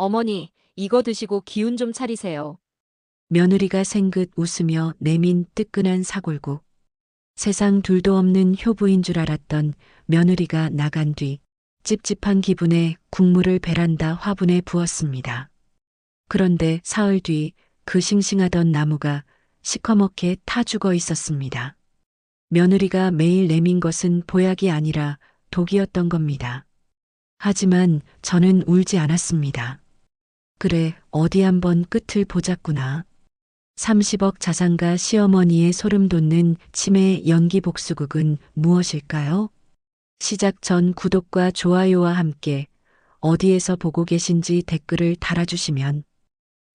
어머니, 이거 드시고 기운 좀 차리세요. 며느리가 생긋 웃으며 내민 뜨끈한 사골국. 세상 둘도 없는 효부인 줄 알았던 며느리가 나간 뒤 찝찝한 기분에 국물을 베란다 화분에 부었습니다. 그런데 사흘 뒤 그 싱싱하던 나무가 시커멓게 타 죽어 있었습니다. 며느리가 매일 내민 것은 보약이 아니라 독이었던 겁니다. 하지만 저는 울지 않았습니다. 그래, 어디 한번 끝을 보자꾸나. 30억 자산가 시어머니의 소름 돋는 치매 연기 복수극은 무엇일까요? 시작 전 구독과 좋아요와 함께 어디에서 보고 계신지 댓글을 달아주시면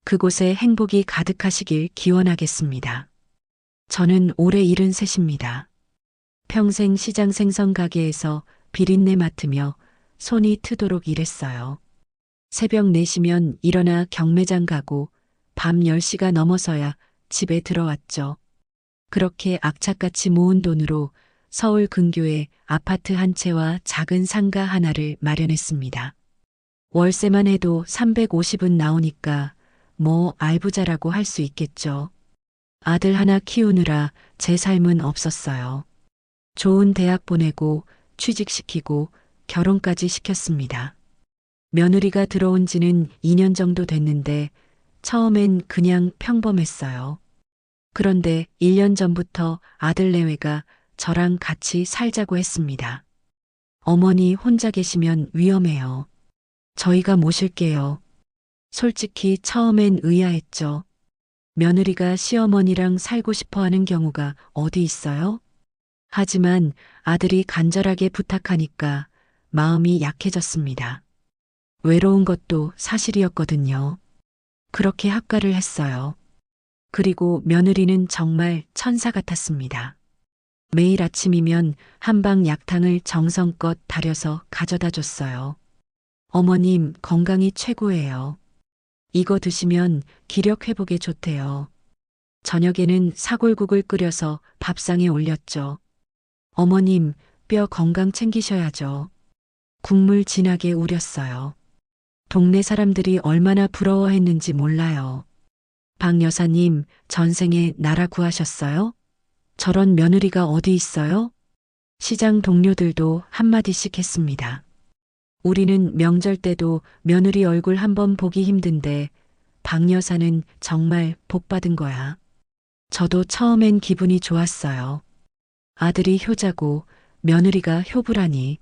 그곳에 행복이 가득하시길 기원하겠습니다. 저는 올해 73입니다. 평생 시장 생선 가게에서 비린내 맡으며 손이 트도록 일했어요. 새벽 4시면 일어나 경매장 가고 밤 10시가 넘어서야 집에 들어왔죠. 그렇게 악착같이 모은 돈으로 서울 근교에 아파트 한 채와 작은 상가 하나를 마련했습니다. 월세만 해도 350은 나오니까 뭐 알부자라고 할 수 있겠죠. 아들 하나 키우느라 제 삶은 없었어요. 좋은 대학 보내고 취직시키고 결혼까지 시켰습니다. 며느리가 들어온 지는 2년 정도 됐는데 처음엔 그냥 평범했어요. 그런데 1년 전부터 아들 내외가 저랑 같이 살자고 했습니다. 어머니 혼자 계시면 위험해요. 저희가 모실게요. 솔직히 처음엔 의아했죠. 며느리가 시어머니랑 살고 싶어 하는 경우가 어디 있어요? 하지만 아들이 간절하게 부탁하니까 마음이 약해졌습니다. 외로운 것도 사실이었거든요. 그렇게 합가를 했어요. 그리고 며느리는 정말 천사 같았습니다. 매일 아침이면 한방 약탕을 정성껏 달여서 가져다 줬어요. 어머님, 건강이 최고예요. 이거 드시면 기력 회복에 좋대요. 저녁에는 사골국을 끓여서 밥상에 올렸죠. 어머님, 뼈 건강 챙기셔야죠. 국물 진하게 우렸어요. 동네 사람들이 얼마나 부러워했는지 몰라요. 박 여사님, 전생에 나라 구하셨어요? 저런 며느리가 어디 있어요? 시장 동료들도 한마디씩 했습니다. 우리는 명절 때도 며느리 얼굴 한번 보기 힘든데 박 여사는 정말 복 받은 거야. 저도 처음엔 기분이 좋았어요. 아들이 효자고 며느리가 효부라니.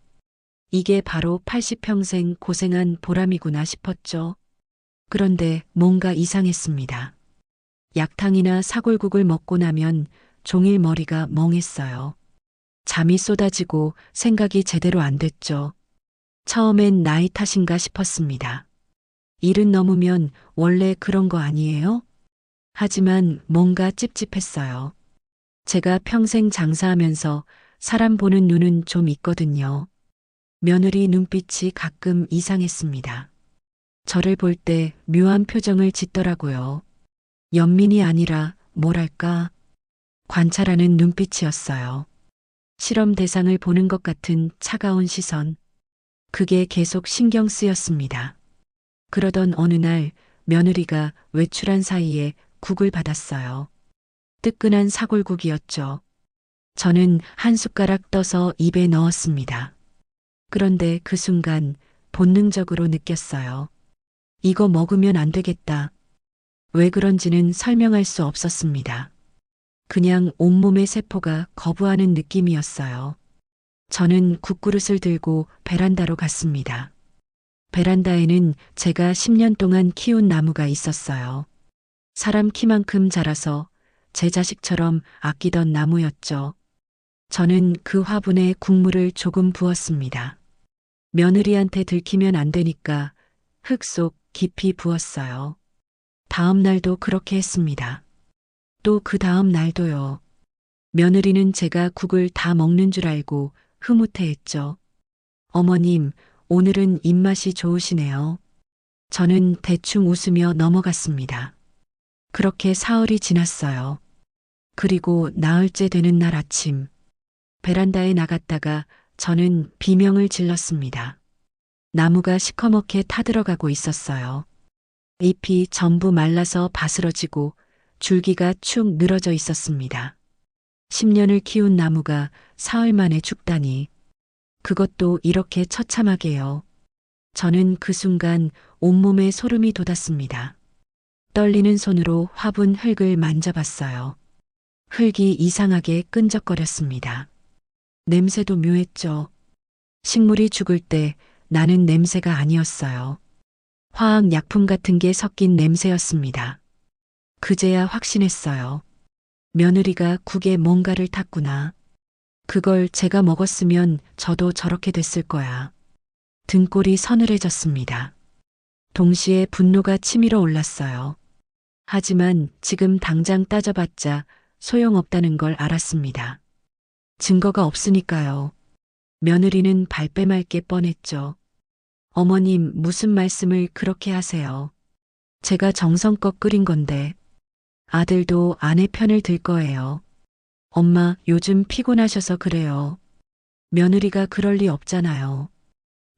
이게 바로 80평생 고생한 보람이구나 싶었죠. 그런데 뭔가 이상했습니다. 약탕이나 사골국을 먹고 나면 종일 머리가 멍했어요. 잠이 쏟아지고 생각이 제대로 안 됐죠. 처음엔 나이 탓인가 싶었습니다. 일은 넘으면 원래 그런 거 아니에요? 하지만 뭔가 찝찝했어요. 제가 평생 장사하면서 사람 보는 눈은 좀 있거든요. 며느리 눈빛이 가끔 이상했습니다. 저를 볼 때 묘한 표정을 짓더라고요. 연민이 아니라 뭐랄까 관찰하는 눈빛이었어요. 실험 대상을 보는 것 같은 차가운 시선. 그게 계속 신경 쓰였습니다. 그러던 어느 날 며느리가 외출한 사이에 국을 받았어요. 뜨끈한 사골국이었죠. 저는 한 숟가락 떠서 입에 넣었습니다. 그런데 그 순간 본능적으로 느꼈어요. 이거 먹으면 안 되겠다. 왜 그런지는 설명할 수 없었습니다. 그냥 온몸의 세포가 거부하는 느낌이었어요. 저는 국그릇을 들고 베란다로 갔습니다. 베란다에는 제가 10년 동안 키운 나무가 있었어요. 사람 키만큼 자라서 제 자식처럼 아끼던 나무였죠. 저는 그 화분에 국물을 조금 부었습니다. 며느리한테 들키면 안 되니까 흙 속 깊이 부었어요. 다음 날도 그렇게 했습니다. 또 그 다음 날도요. 며느리는 제가 국을 다 먹는 줄 알고 흐뭇해했죠. 어머님, 오늘은 입맛이 좋으시네요. 저는 대충 웃으며 넘어갔습니다. 그렇게 사흘이 지났어요. 그리고 나흘째 되는 날 아침, 베란다에 나갔다가 저는 비명을 질렀습니다. 나무가 시커멓게 타들어가고 있었어요. 잎이 전부 말라서 바스러지고 줄기가 축 늘어져 있었습니다. 10년을 키운 나무가 사흘 만에 죽다니. 그것도 이렇게 처참하게요. 저는 그 순간 온몸에 소름이 돋았습니다. 떨리는 손으로 화분 흙을 만져봤어요. 흙이 이상하게 끈적거렸습니다. 냄새도 묘했죠. 식물이 죽을 때 나는 냄새가 아니었어요. 화학 약품 같은 게 섞인 냄새였습니다. 그제야 확신했어요. 며느리가 국에 뭔가를 탔구나. 그걸 제가 먹었으면 저도 저렇게 됐을 거야. 등골이 서늘해졌습니다. 동시에 분노가 치밀어 올랐어요. 하지만 지금 당장 따져봤자 소용없다는 걸 알았습니다. 증거가 없으니까요. 며느리는 발뺌할 게 뻔했죠. 어머님, 무슨 말씀을 그렇게 하세요? 제가 정성껏 끓인 건데. 아들도 아내 편을 들 거예요. 엄마, 요즘 피곤하셔서 그래요. 며느리가 그럴 리 없잖아요.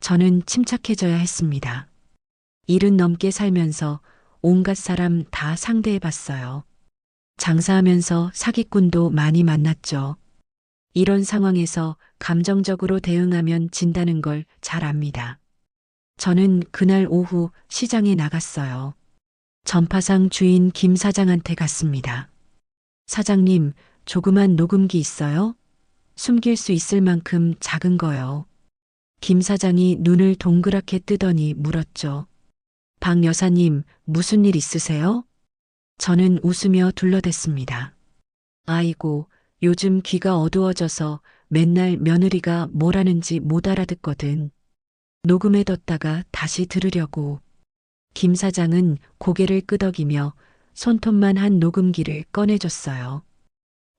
저는 침착해져야 했습니다. 70 넘게 살면서 온갖 사람 다 상대해 봤어요. 장사하면서 사기꾼도 많이 만났죠. 이런 상황에서 감정적으로 대응하면 진다는 걸 잘 압니다. 저는 그날 오후 시장에 나갔어요. 전파상 주인 김 사장한테 갔습니다. 사장님, 조그만 녹음기 있어요? 숨길 수 있을 만큼 작은 거요. 김 사장이 눈을 동그랗게 뜨더니 물었죠. 박 여사님, 무슨 일 있으세요? 저는 웃으며 둘러댔습니다. 아이고, 요즘 귀가 어두워져서 맨날 며느리가 뭘 하는지 못 알아듣거든. 녹음해뒀다가 다시 들으려고. 김 사장은 고개를 끄덕이며 손톱만 한 녹음기를 꺼내줬어요.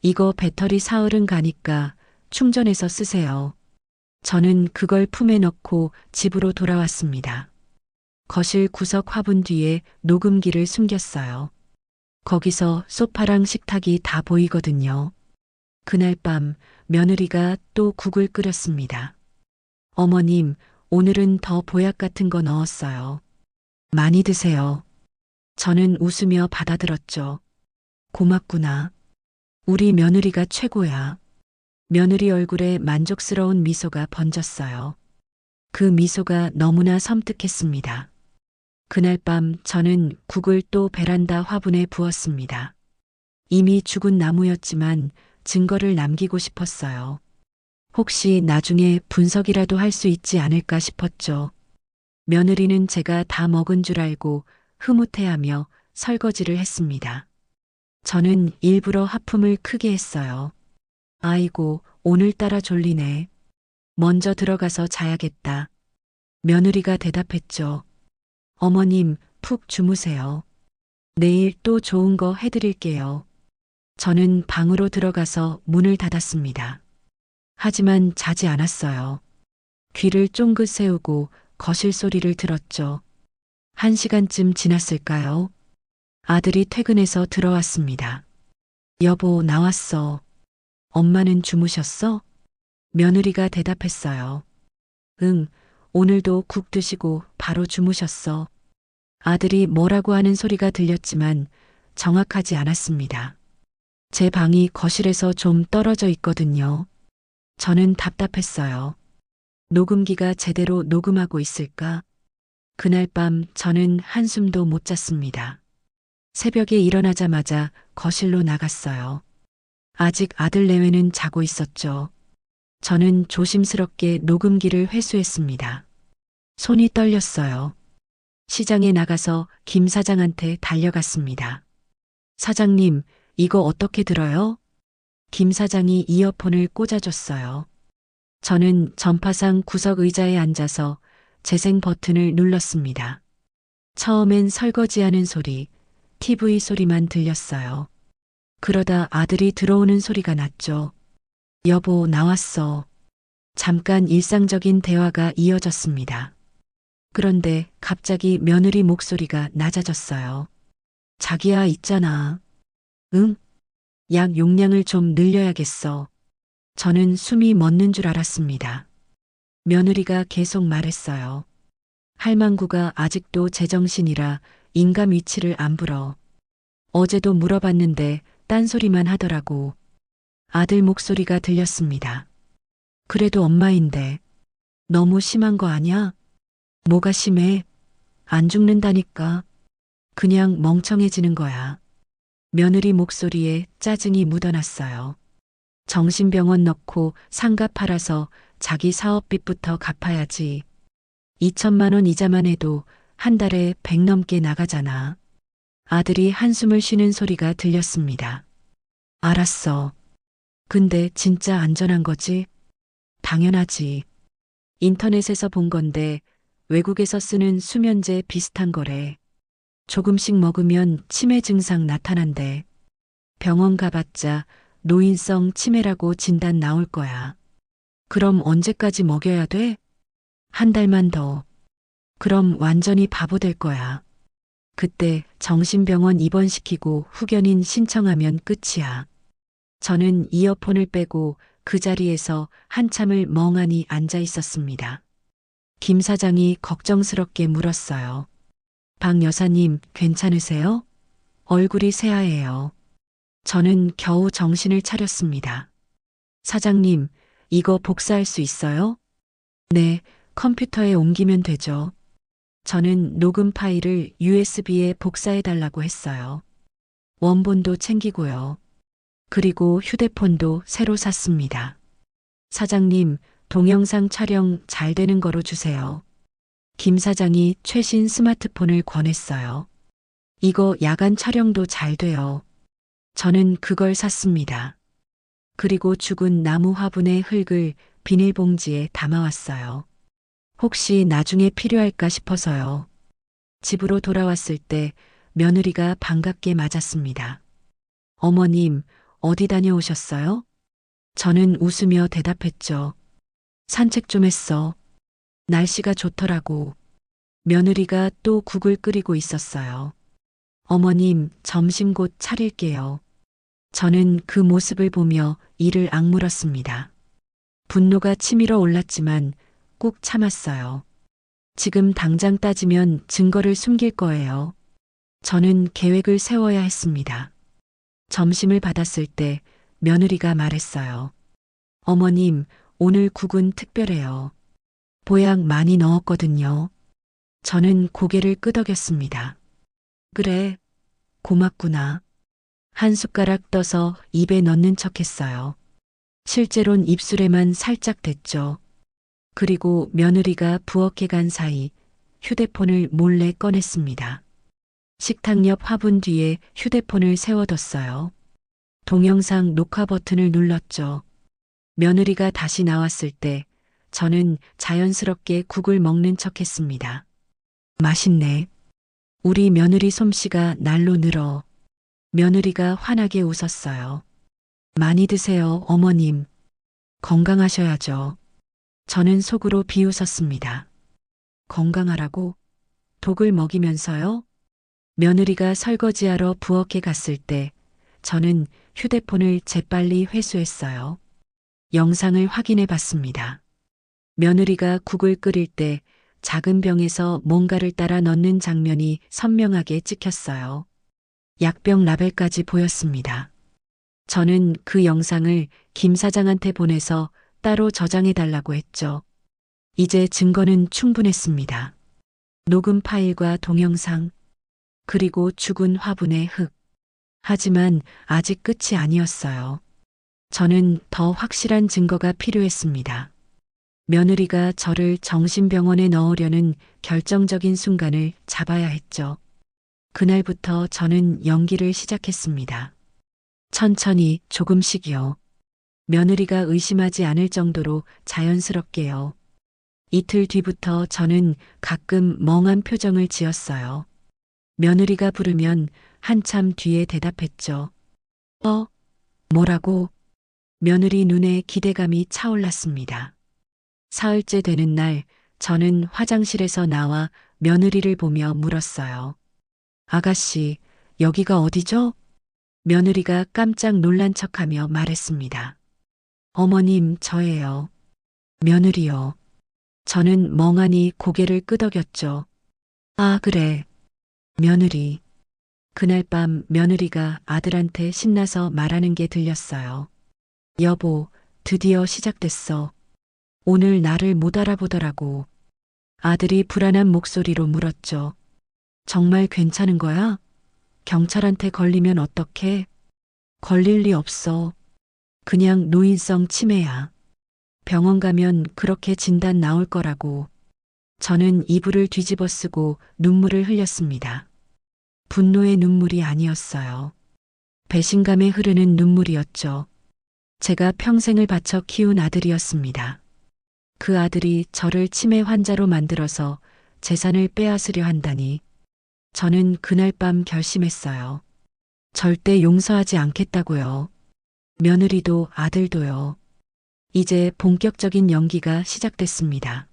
이거 배터리 사흘은 가니까 충전해서 쓰세요. 저는 그걸 품에 넣고 집으로 돌아왔습니다. 거실 구석 화분 뒤에 녹음기를 숨겼어요. 거기서 소파랑 식탁이 다 보이거든요. 그날 밤 며느리가 또 국을 끓였습니다. 어머님, 오늘은 더 보약 같은 거 넣었어요. 많이 드세요. 저는 웃으며 받아들었죠. 고맙구나. 우리 며느리가 최고야. 며느리 얼굴에 만족스러운 미소가 번졌어요. 그 미소가 너무나 섬뜩했습니다. 그날 밤 저는 국을 또 베란다 화분에 부었습니다. 이미 죽은 나무였지만 증거를 남기고 싶었어요. 혹시 나중에 분석이라도 할 수 있지 않을까 싶었죠. 며느리는 제가 다 먹은 줄 알고 흐뭇해하며 설거지를 했습니다. 저는 일부러 하품을 크게 했어요. 아이고, 오늘따라 졸리네. 먼저 들어가서 자야겠다. 며느리가 대답했죠. 어머님, 푹 주무세요. 내일 또 좋은 거 해드릴게요. 저는 방으로 들어가서 문을 닫았습니다. 하지만 자지 않았어요. 귀를 쫑긋 세우고 거실 소리를 들었죠. 1시간쯤 지났을까요? 아들이 퇴근해서 들어왔습니다. 여보, 나왔어. 엄마는 주무셨어? 며느리가 대답했어요. 응, 오늘도 국 드시고 바로 주무셨어. 아들이 뭐라고 하는 소리가 들렸지만 정확하지 않았습니다. 제 방이 거실에서 좀 떨어져 있거든요. 저는 답답했어요. 녹음기가 제대로 녹음하고 있을까? 그날 밤 저는 한숨도 못 잤습니다. 새벽에 일어나자마자 거실로 나갔어요. 아직 아들 내외는 자고 있었죠. 저는 조심스럽게 녹음기를 회수했습니다. 손이 떨렸어요. 시장에 나가서 김 사장한테 달려갔습니다. 사장님, 이거 어떻게 들어요? 김 사장이 이어폰을 꽂아줬어요. 저는 전파상 구석 의자에 앉아서 재생 버튼을 눌렀습니다. 처음엔 설거지하는 소리, TV 소리만 들렸어요. 그러다 아들이 들어오는 소리가 났죠. 여보, 나왔어. 잠깐 일상적인 대화가 이어졌습니다. 그런데 갑자기 며느리 목소리가 낮아졌어요. 자기야, 있잖아. 응? 약 용량을 좀 늘려야겠어. 저는 숨이 멎는 줄 알았습니다. 며느리가 계속 말했어요. 할망구가 아직도 제정신이라 인감 위치를 안 불어. 어제도 물어봤는데 딴소리만 하더라고. 아들 목소리가 들렸습니다. 그래도 엄마인데 너무 심한 거 아니야? 뭐가 심해? 안 죽는다니까. 그냥 멍청해지는 거야. 며느리 목소리에 짜증이 묻어났어요. 정신병원 넣고 상가 팔아서 자기 사업빚부터 갚아야지. 2천만 원 이자만 해도 한 달에 100 넘게 나가잖아. 아들이 한숨을 쉬는 소리가 들렸습니다. 알았어. 근데 진짜 안전한 거지? 당연하지. 인터넷에서 본 건데 외국에서 쓰는 수면제 비슷한 거래. 조금씩 먹으면 치매 증상 나타난대. 병원 가봤자 노인성 치매라고 진단 나올 거야. 그럼 언제까지 먹여야 돼? 한 달만 더. 그럼 완전히 바보 될 거야. 그때 정신병원 입원시키고 후견인 신청하면 끝이야. 저는 이어폰을 빼고 그 자리에서 한참을 멍하니 앉아 있었습니다. 김 사장이 걱정스럽게 물었어요. 박 여사님, 괜찮으세요? 얼굴이 새하얘요. 저는 겨우 정신을 차렸습니다. 사장님, 이거 복사할 수 있어요? 네, 컴퓨터에 옮기면 되죠. 저는 녹음 파일을 USB에 복사해 달라고 했어요. 원본도 챙기고요. 그리고 휴대폰도 새로 샀습니다. 사장님, 동영상 촬영 잘 되는 거로 주세요. 김 사장이 최신 스마트폰을 권했어요. 이거 야간 촬영도 잘 돼요. 저는 그걸 샀습니다. 그리고 죽은 나무 화분의 흙을 비닐봉지에 담아왔어요. 혹시 나중에 필요할까 싶어서요. 집으로 돌아왔을 때 며느리가 반갑게 맞았습니다. 어머님, 어디 다녀오셨어요? 저는 웃으며 대답했죠. 산책 좀 했어. 날씨가 좋더라고. 며느리가 또 국을 끓이고 있었어요. 어머님, 점심 곧 차릴게요. 저는 그 모습을 보며 이를 악물었습니다. 분노가 치밀어 올랐지만 꾹 참았어요. 지금 당장 따지면 증거를 숨길 거예요. 저는 계획을 세워야 했습니다. 점심을 받았을 때 며느리가 말했어요. 어머님, 오늘 국은 특별해요. 보약 많이 넣었거든요. 저는 고개를 끄덕였습니다. 그래, 고맙구나. 한 숟가락 떠서 입에 넣는 척 했어요. 실제론 입술에만 살짝 댔죠. 그리고 며느리가 부엌에 간 사이 휴대폰을 몰래 꺼냈습니다. 식탁 옆 화분 뒤에 휴대폰을 세워뒀어요. 동영상 녹화 버튼을 눌렀죠. 며느리가 다시 나왔을 때 저는 자연스럽게 국을 먹는 척 했습니다. 맛있네. 우리 며느리 솜씨가 날로 늘어. 며느리가 환하게 웃었어요. 많이 드세요, 어머님. 건강하셔야죠. 저는 속으로 비웃었습니다. 건강하라고? 독을 먹이면서요? 며느리가 설거지하러 부엌에 갔을 때 저는 휴대폰을 재빨리 회수했어요. 영상을 확인해 봤습니다. 며느리가 국을 끓일 때 작은 병에서 뭔가를 따라 넣는 장면이 선명하게 찍혔어요. 약병 라벨까지 보였습니다. 저는 그 영상을 김 사장한테 보내서 따로 저장해 달라고 했죠. 이제 증거는 충분했습니다. 녹음 파일과 동영상, 그리고 죽은 화분의 흙. 하지만 아직 끝이 아니었어요. 저는 더 확실한 증거가 필요했습니다. 며느리가 저를 정신병원에 넣으려는 결정적인 순간을 잡아야 했죠. 그날부터 저는 연기를 시작했습니다. 천천히 조금씩이요. 며느리가 의심하지 않을 정도로 자연스럽게요. 이틀 뒤부터 저는 가끔 멍한 표정을 지었어요. 며느리가 부르면 한참 뒤에 대답했죠. 뭐라고? 며느리 눈에 기대감이 차올랐습니다. 사흘째 되는 날 저는 화장실에서 나와 며느리를 보며 물었어요. 아가씨, 여기가 어디죠? 며느리가 깜짝 놀란 척하며 말했습니다. 어머님, 저예요. 며느리요. 저는 멍하니 고개를 끄덕였죠. 아, 그래. 며느리. 그날 밤 며느리가 아들한테 신나서 말하는 게 들렸어요. 여보, 드디어 시작됐어. 오늘 나를 못 알아보더라고. 아들이 불안한 목소리로 물었죠. 정말 괜찮은 거야? 경찰한테 걸리면 어떡해? 걸릴 리 없어. 그냥 노인성 치매야. 병원 가면 그렇게 진단 나올 거라고. 저는 이불을 뒤집어 쓰고 눈물을 흘렸습니다. 분노의 눈물이 아니었어요. 배신감에 흐르는 눈물이었죠. 제가 평생을 바쳐 키운 아들이었습니다. 그 아들이 저를 치매 환자로 만들어서 재산을 빼앗으려 한다니. 저는 그날 밤 결심했어요. 절대 용서하지 않겠다고요. 며느리도 아들도요. 이제 본격적인 연기가 시작됐습니다.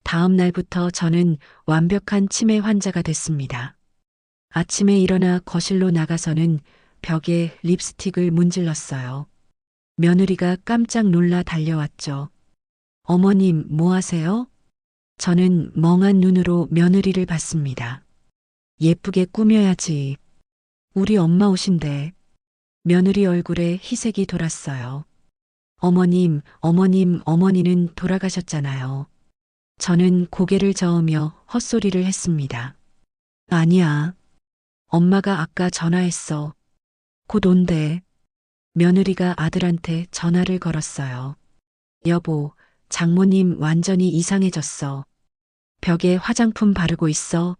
다음 날부터 저는 완벽한 치매 환자가 됐습니다. 아침에 일어나 거실로 나가서는 벽에 립스틱을 문질렀어요. 며느리가 깜짝 놀라 달려왔죠. 어머님, 뭐 하세요? 저는 멍한 눈으로 며느리를 봤습니다. 예쁘게 꾸며야지. 우리 엄마 오신대. 며느리 얼굴에 희색이 돌았어요. 어머님, 어머니는 돌아가셨잖아요. 저는 고개를 저으며 헛소리를 했습니다. 아니야. 엄마가 아까 전화했어. 곧 온대. 며느리가 아들한테 전화를 걸었어요. 여보, 장모님 완전히 이상해졌어. 벽에 화장품 바르고 있어.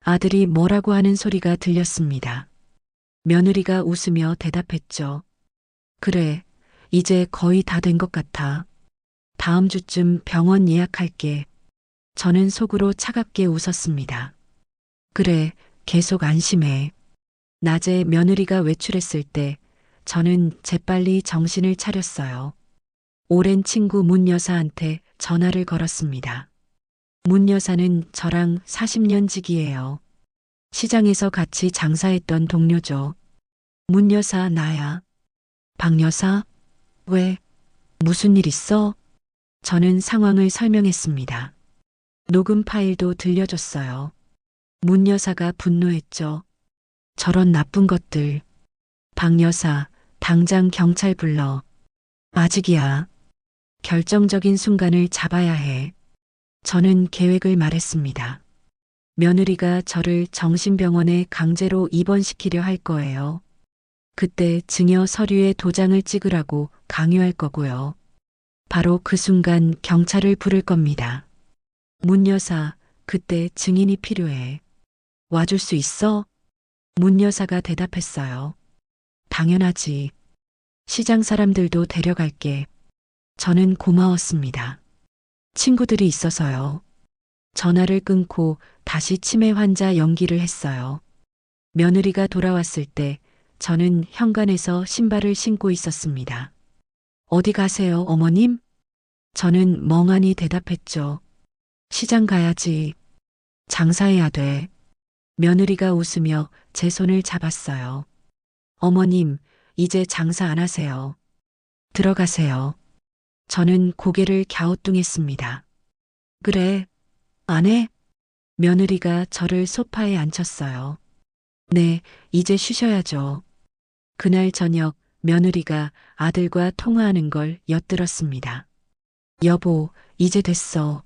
아들이 뭐라고 하는 소리가 들렸습니다. 며느리가 웃으며 대답했죠. 그래, 이제 거의 다 된 것 같아. 다음 주쯤 병원 예약할게. 저는 속으로 차갑게 웃었습니다. 그래, 계속 안심해. 낮에 며느리가 외출했을 때 저는 재빨리 정신을 차렸어요. 오랜 친구 문 여사한테 전화를 걸었습니다. 문 여사는 저랑 40년 지기예요. 시장에서 같이 장사했던 동료죠. 문 여사 나야. 박 여사? 왜? 무슨 일 있어? 저는 상황을 설명했습니다. 녹음 파일도 들려줬어요. 문 여사가 분노했죠. 저런 나쁜 것들. 박 여사, 당장 경찰 불러. 아직이야. 결정적인 순간을 잡아야 해. 저는 계획을 말했습니다. 며느리가 저를 정신병원에 강제로 입원시키려 할 거예요. 그때 증여 서류에 도장을 찍으라고 강요할 거고요. 바로 그 순간 경찰을 부를 겁니다. 문 여사, 그때 증인이 필요해. 와줄 수 있어? 문 여사가 대답했어요. 당연하지. 시장 사람들도 데려갈게. 저는 고마웠습니다. 친구들이 있어서요. 전화를 끊고 다시 치매 환자 연기를 했어요. 며느리가 돌아왔을 때 저는 현관에서 신발을 신고 있었습니다. 어디 가세요, 어머님? 저는 멍하니 대답했죠. 시장 가야지. 장사해야 돼. 며느리가 웃으며 제 손을 잡았어요. 어머님, 이제 장사 안 하세요. 들어가세요. 저는 고개를 갸우뚱했습니다. 그래, 안 해? 며느리가 저를 소파에 앉혔어요. 네, 이제 쉬셔야죠. 그날 저녁 며느리가 아들과 통화하는 걸 엿들었습니다. 여보, 이제 됐어.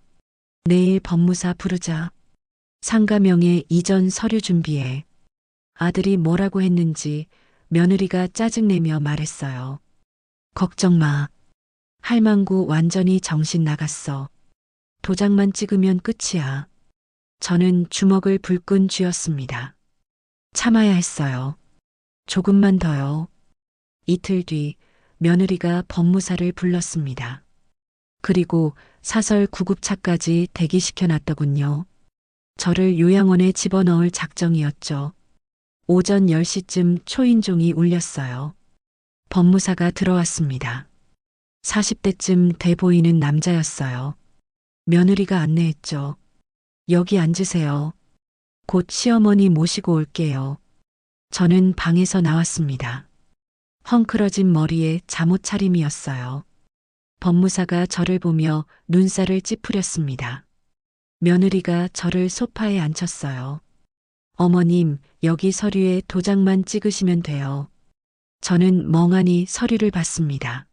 내일 법무사 부르자. 상가명의 이전 서류 준비해. 아들이 뭐라고 했는지 며느리가 짜증내며 말했어요. 걱정 마. 할망구 완전히 정신 나갔어. 도장만 찍으면 끝이야. 저는 주먹을 불끈 쥐었습니다. 참아야 했어요. 조금만 더요. 이틀 뒤 며느리가 법무사를 불렀습니다. 그리고 사설 구급차까지 대기시켜 놨더군요. 저를 요양원에 집어넣을 작정이었죠. 오전 10시쯤 초인종이 울렸어요. 법무사가 들어왔습니다. 40대쯤 돼 보이는 남자였어요. 며느리가 안내했죠. 여기 앉으세요. 곧 시어머니 모시고 올게요. 저는 방에서 나왔습니다. 헝클어진 머리에 잠옷 차림이었어요. 법무사가 저를 보며 눈살을 찌푸렸습니다. 며느리가 저를 소파에 앉혔어요. 어머님, 여기 서류에 도장만 찍으시면 돼요. 저는 멍하니 서류를 봤습니다.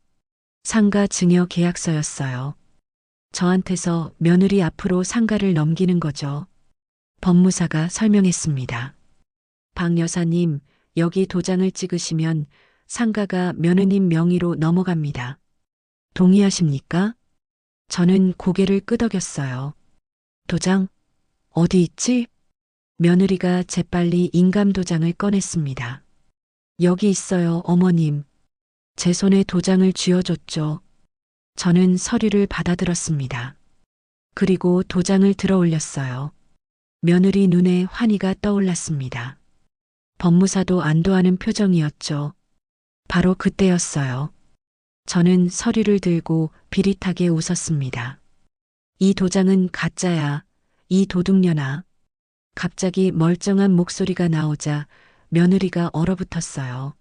상가 증여 계약서였어요. 저한테서 며느리 앞으로 상가를 넘기는 거죠. 법무사가 설명했습니다. 박 여사님, 여기 도장을 찍으시면 상가가 며느님 명의로 넘어갑니다. 동의하십니까? 저는 고개를 끄덕였어요. 도장? 어디 있지? 며느리가 재빨리 인감도장을 꺼냈습니다. 여기 있어요, 어머님. 제 손에 도장을 쥐어줬죠. 저는 서류를 받아들었습니다. 그리고 도장을 들어 올렸어요. 며느리 눈에 환희가 떠올랐습니다. 법무사도 안도하는 표정이었죠. 바로 그때였어요. 저는 서류를 들고 비릿하게 웃었습니다. 이 도장은 가짜야. 이 도둑년아. 갑자기 멀쩡한 목소리가 나오자 며느리가 얼어붙었어요.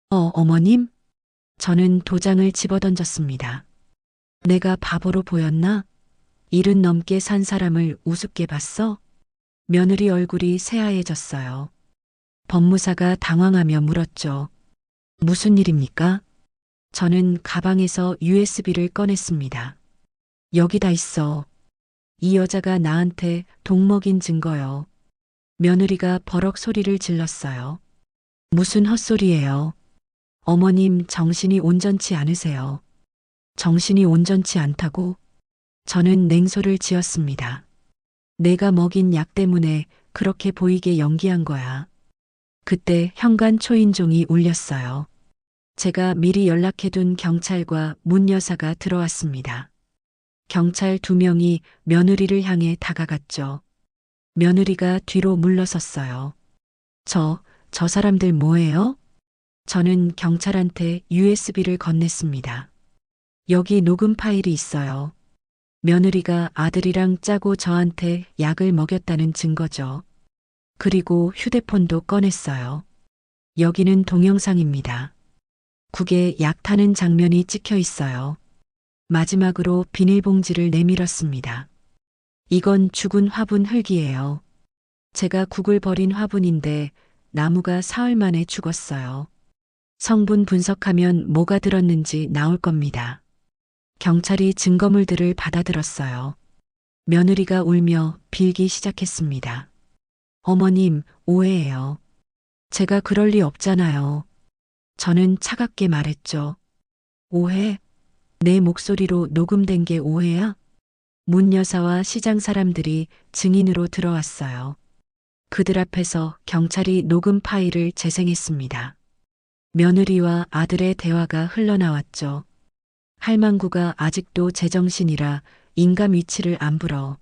어머님? 저는 도장을 집어던졌습니다. 내가 바보로 보였나? 70 넘게 산 사람을 우습게 봤어? 며느리 얼굴이 새하얘졌어요. 법무사가 당황하며 물었죠. 무슨 일입니까? 저는 가방에서 USB를 꺼냈습니다. 여기다 있어. 이 여자가 나한테 독 먹인 증거요. 며느리가 버럭 소리를 질렀어요. 무슨 헛소리예요. 어머님 정신이 온전치 않으세요. 정신이 온전치 않다고? 저는 냉소를 지었습니다. 내가 먹인 약 때문에 그렇게 보이게 연기한 거야. 그때 현관 초인종이 울렸어요. 제가 미리 연락해둔 경찰과 문 여사가 들어왔습니다. 경찰 2명이 며느리를 향해 다가갔죠. 며느리가 뒤로 물러섰어요. 저 사람들 뭐예요? 저는 경찰한테 USB를 건넸습니다. 여기 녹음 파일이 있어요. 며느리가 아들이랑 짜고 저한테 약을 먹였다는 증거죠. 그리고 휴대폰도 꺼냈어요. 여기는 동영상입니다. 국에 약 타는 장면이 찍혀 있어요. 마지막으로 비닐봉지를 내밀었습니다. 이건 죽은 화분 흙이에요. 제가 국을 버린 화분인데 나무가 사흘 만에 죽었어요. 성분 분석하면 뭐가 들었는지 나올 겁니다. 경찰이 증거물들을 받아들었어요. 며느리가 울며 빌기 시작했습니다. 어머님, 오해예요. 제가 그럴 리 없잖아요. 저는 차갑게 말했죠. 오해? 내 목소리로 녹음된 게 오해야? 문 여사와 시장 사람들이 증인으로 들어왔어요. 그들 앞에서 경찰이 녹음 파일을 재생했습니다. 며느리와 아들의 대화가 흘러나왔죠. 할망구가 아직도 제정신이라 인감 위치를 안 불어.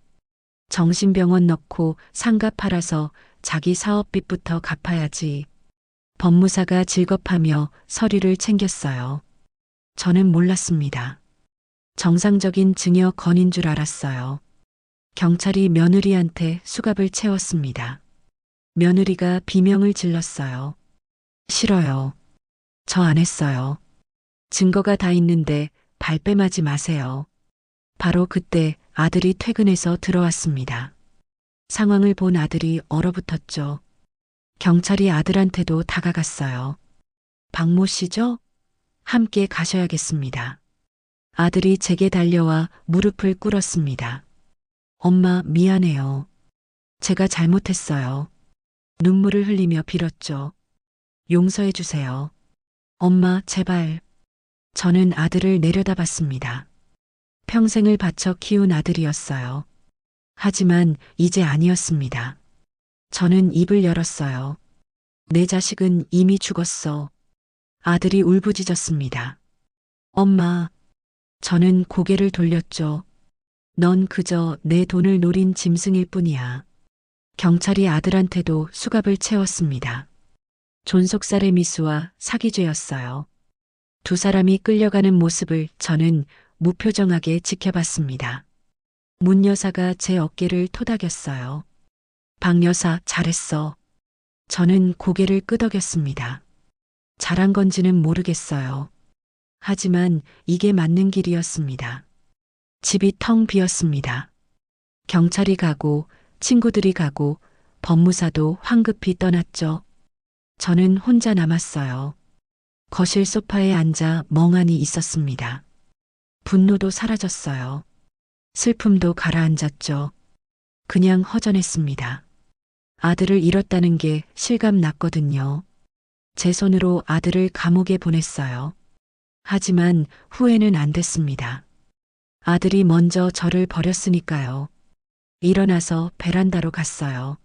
정신병원 넣고 상가 팔아서 자기 사업빚부터 갚아야지. 법무사가 질겁하며 서류를 챙겼어요. 저는 몰랐습니다. 정상적인 증여 건인 줄 알았어요. 경찰이 며느리한테 수갑을 채웠습니다. 며느리가 비명을 질렀어요. 싫어요. 저 안 했어요. 증거가 다 있는데 발뺌하지 마세요. 바로 그때 아들이 퇴근해서 들어왔습니다. 상황을 본 아들이 얼어붙었죠. 경찰이 아들한테도 다가갔어요. 박모 씨죠? 함께 가셔야겠습니다. 아들이 제게 달려와 무릎을 꿇었습니다. 엄마, 미안해요. 제가 잘못했어요. 눈물을 흘리며 빌었죠. 용서해 주세요. 엄마, 제발. 저는 아들을 내려다봤습니다. 평생을 바쳐 키운 아들이었어요. 하지만 이제 아니었습니다. 저는 입을 열었어요. 내 자식은 이미 죽었어. 아들이 울부짖었습니다. 엄마. 저는 고개를 돌렸죠. 넌 그저 내 돈을 노린 짐승일 뿐이야. 경찰이 아들한테도 수갑을 채웠습니다. 존속살해 미수와 사기죄였어요. 두 사람이 끌려가는 모습을 저는 무표정하게 지켜봤습니다. 문 여사가 제 어깨를 토닥였어요. 박 여사, 잘했어. 저는 고개를 끄덕였습니다. 잘한 건지는 모르겠어요. 하지만 이게 맞는 길이었습니다. 집이 텅 비었습니다. 경찰이 가고 친구들이 가고 법무사도 황급히 떠났죠. 저는 혼자 남았어요. 거실 소파에 앉아 멍하니 있었습니다. 분노도 사라졌어요. 슬픔도 가라앉았죠. 그냥 허전했습니다. 아들을 잃었다는 게 실감 났거든요. 제 손으로 아들을 감옥에 보냈어요. 하지만 후회는 안 됐습니다. 아들이 먼저 저를 버렸으니까요. 일어나서 베란다로 갔어요.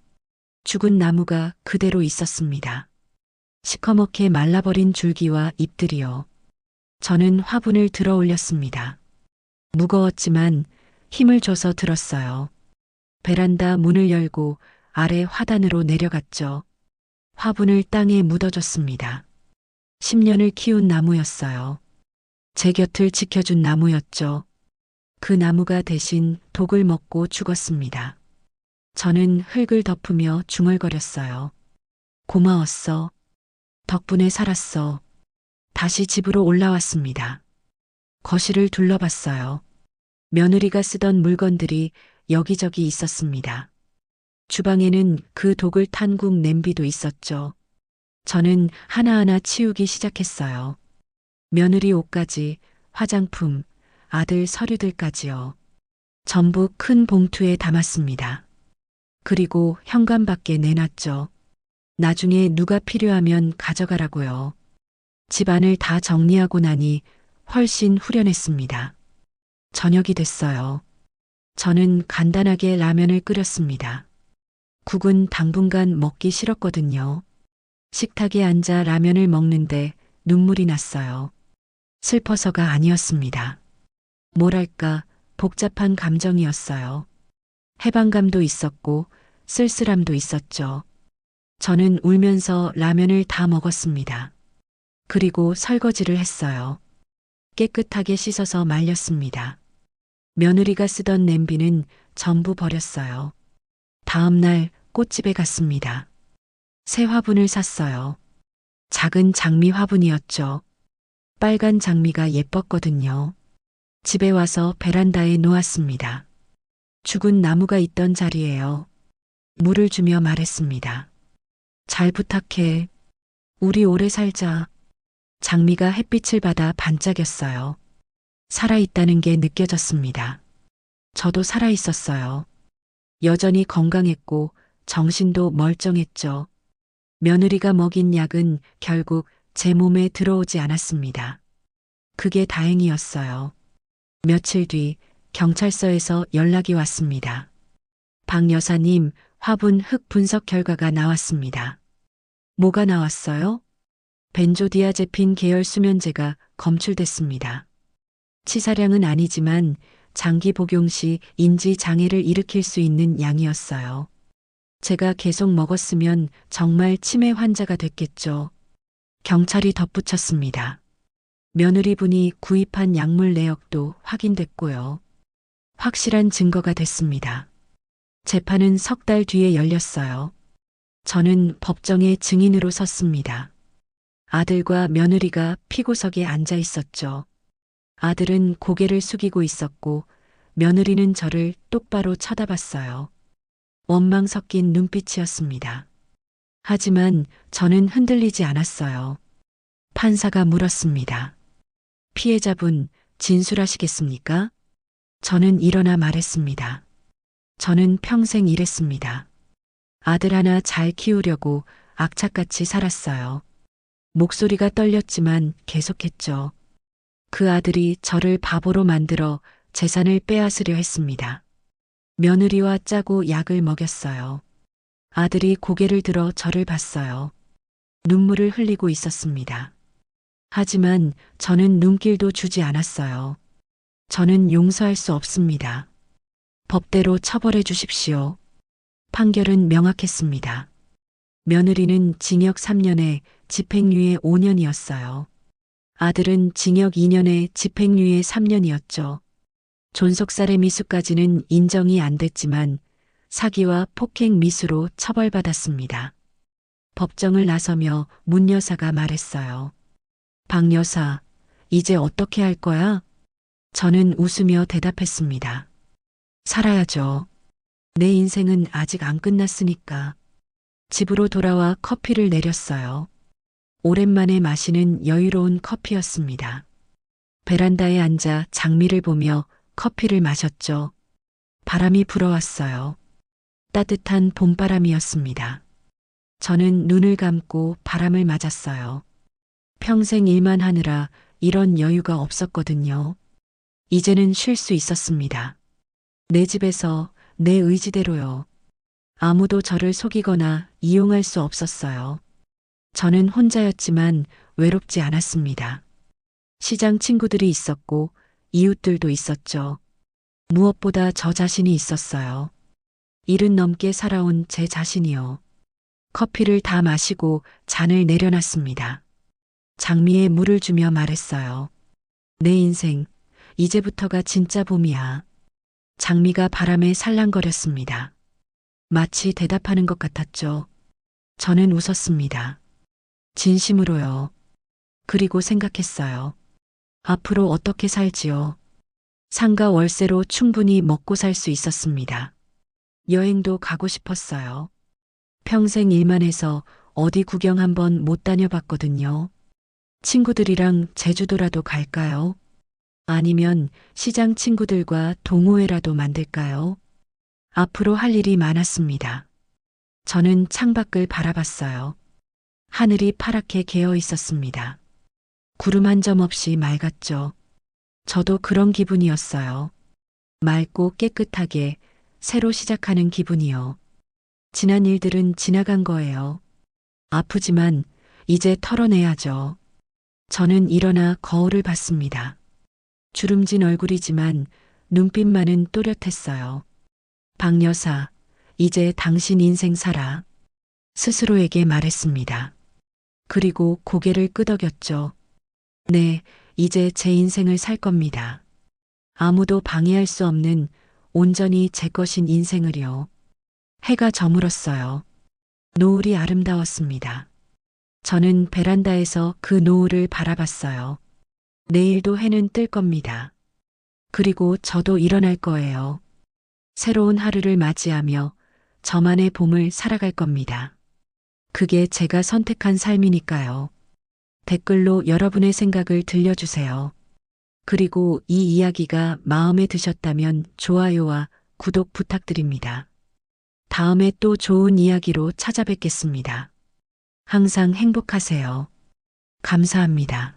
죽은 나무가 그대로 있었습니다. 시커멓게 말라버린 줄기와 잎들이요. 저는 화분을 들어 올렸습니다. 무거웠지만 힘을 줘서 들었어요. 베란다 문을 열고 아래 화단으로 내려갔죠. 화분을 땅에 묻어줬습니다. 10년을 키운 나무였어요. 제 곁을 지켜준 나무였죠. 그 나무가 대신 독을 먹고 죽었습니다. 저는 흙을 덮으며 중얼거렸어요. 고마웠어. 덕분에 살았어. 다시 집으로 올라왔습니다. 거실을 둘러봤어요. 며느리가 쓰던 물건들이 여기저기 있었습니다. 주방에는 그 독을 탄 국 냄비도 있었죠. 저는 하나하나 치우기 시작했어요. 며느리 옷까지, 화장품, 아들 서류들까지요. 전부 큰 봉투에 담았습니다. 그리고 현관 밖에 내놨죠. 나중에 누가 필요하면 가져가라고요. 집안을 다 정리하고 나니 훨씬 후련했습니다. 저녁이 됐어요. 저는 간단하게 라면을 끓였습니다. 국은 당분간 먹기 싫었거든요. 식탁에 앉아 라면을 먹는데 눈물이 났어요. 슬퍼서가 아니었습니다. 뭐랄까, 복잡한 감정이었어요. 해방감도 있었고 쓸쓸함도 있었죠. 저는 울면서 라면을 다 먹었습니다. 그리고 설거지를 했어요. 깨끗하게 씻어서 말렸습니다. 며느리가 쓰던 냄비는 전부 버렸어요. 다음 날 꽃집에 갔습니다. 새 화분을 샀어요. 작은 장미 화분이었죠. 빨간 장미가 예뻤거든요. 집에 와서 베란다에 놓았습니다. 죽은 나무가 있던 자리에요. 물을 주며 말했습니다. 잘 부탁해. 우리 오래 살자. 장미가 햇빛을 받아 반짝였어요. 살아있다는 게 느껴졌습니다. 저도 살아있었어요. 여전히 건강했고 정신도 멀쩡했죠. 며느리가 먹인 약은 결국 제 몸에 들어오지 않았습니다. 그게 다행이었어요. 며칠 뒤 경찰서에서 연락이 왔습니다. 박 여사님, 화분 흙 분석 결과가 나왔습니다. 뭐가 나왔어요? 벤조디아제핀 계열 수면제가 검출됐습니다. 치사량은 아니지만 장기 복용 시 인지 장애를 일으킬 수 있는 양이었어요. 제가 계속 먹었으면 정말 치매 환자가 됐겠죠. 경찰이 덧붙였습니다. 며느리분이 구입한 약물 내역도 확인됐고요. 확실한 증거가 됐습니다. 재판은 석 달 뒤에 열렸어요. 저는 법정에 증인으로 섰습니다. 아들과 며느리가 피고석에 앉아 있었죠. 아들은 고개를 숙이고 있었고 며느리는 저를 똑바로 쳐다봤어요. 원망 섞인 눈빛이었습니다. 하지만 저는 흔들리지 않았어요. 판사가 물었습니다. 피해자분, 진술하시겠습니까? 저는 일어나 말했습니다. 저는 평생 일했습니다. 아들 하나 잘 키우려고 악착같이 살았어요. 목소리가 떨렸지만 계속했죠. 그 아들이 저를 바보로 만들어 재산을 빼앗으려 했습니다. 며느리와 짜고 약을 먹였어요. 아들이 고개를 들어 저를 봤어요. 눈물을 흘리고 있었습니다. 하지만 저는 눈길도 주지 않았어요. 저는 용서할 수 없습니다. 법대로 처벌해 주십시오. 판결은 명확했습니다. 며느리는 징역 3년에 집행유예 5년이었어요. 아들은 징역 2년에 집행유예 3년이었죠. 존속살해 미수까지는 인정이 안 됐지만 사기와 폭행 미수로 처벌받았습니다. 법정을 나서며 문 여사가 말했어요. 박 여사, 이제 어떻게 할 거야? 저는 웃으며 대답했습니다. 살아야죠. 내 인생은 아직 안 끝났으니까. 집으로 돌아와 커피를 내렸어요. 오랜만에 마시는 여유로운 커피였습니다. 베란다에 앉아 장미를 보며 커피를 마셨죠. 바람이 불어왔어요. 따뜻한 봄바람이었습니다. 저는 눈을 감고 바람을 맞았어요. 평생 일만 하느라 이런 여유가 없었거든요. 이제는 쉴 수 있었습니다. 내 집에서 내 의지대로요. 아무도 저를 속이거나 이용할 수 없었어요. 저는 혼자였지만 외롭지 않았습니다. 시장 친구들이 있었고 이웃들도 있었죠. 무엇보다 저 자신이 있었어요. 70 넘게 살아온 제 자신이요. 커피를 다 마시고 잔을 내려놨습니다. 장미에 물을 주며 말했어요. 내 인생, 이제부터가 진짜 봄이야. 장미가 바람에 살랑거렸습니다. 마치 대답하는 것 같았죠. 저는 웃었습니다. 진심으로요. 그리고 생각했어요. 앞으로 어떻게 살지요? 상가 월세로 충분히 먹고 살 수 있었습니다. 여행도 가고 싶었어요. 평생 일만 해서 어디 구경 한번 못 다녀봤거든요. 친구들이랑 제주도라도 갈까요? 아니면 시장 친구들과 동호회라도 만들까요? 앞으로 할 일이 많았습니다. 저는 창밖을 바라봤어요. 하늘이 파랗게 개어 있었습니다. 구름 한 점 없이 맑았죠. 저도 그런 기분이었어요. 맑고 깨끗하게 새로 시작하는 기분이요. 지난 일들은 지나간 거예요. 아프지만 이제 털어내야죠. 저는 일어나 거울을 봤습니다. 주름진 얼굴이지만 눈빛만은 또렷했어요. 박 여사, 이제 당신 인생 살아. 스스로에게 말했습니다. 그리고 고개를 끄덕였죠. 네, 이제 제 인생을 살 겁니다. 아무도 방해할 수 없는 온전히 제 것인 인생을요. 해가 저물었어요. 노을이 아름다웠습니다. 저는 베란다에서 그 노을을 바라봤어요. 내일도 해는 뜰 겁니다. 그리고 저도 일어날 거예요. 새로운 하루를 맞이하며 저만의 봄을 살아갈 겁니다. 그게 제가 선택한 삶이니까요. 댓글로 여러분의 생각을 들려주세요. 그리고 이 이야기가 마음에 드셨다면 좋아요와 구독 부탁드립니다. 다음에 또 좋은 이야기로 찾아뵙겠습니다. 항상 행복하세요. 감사합니다.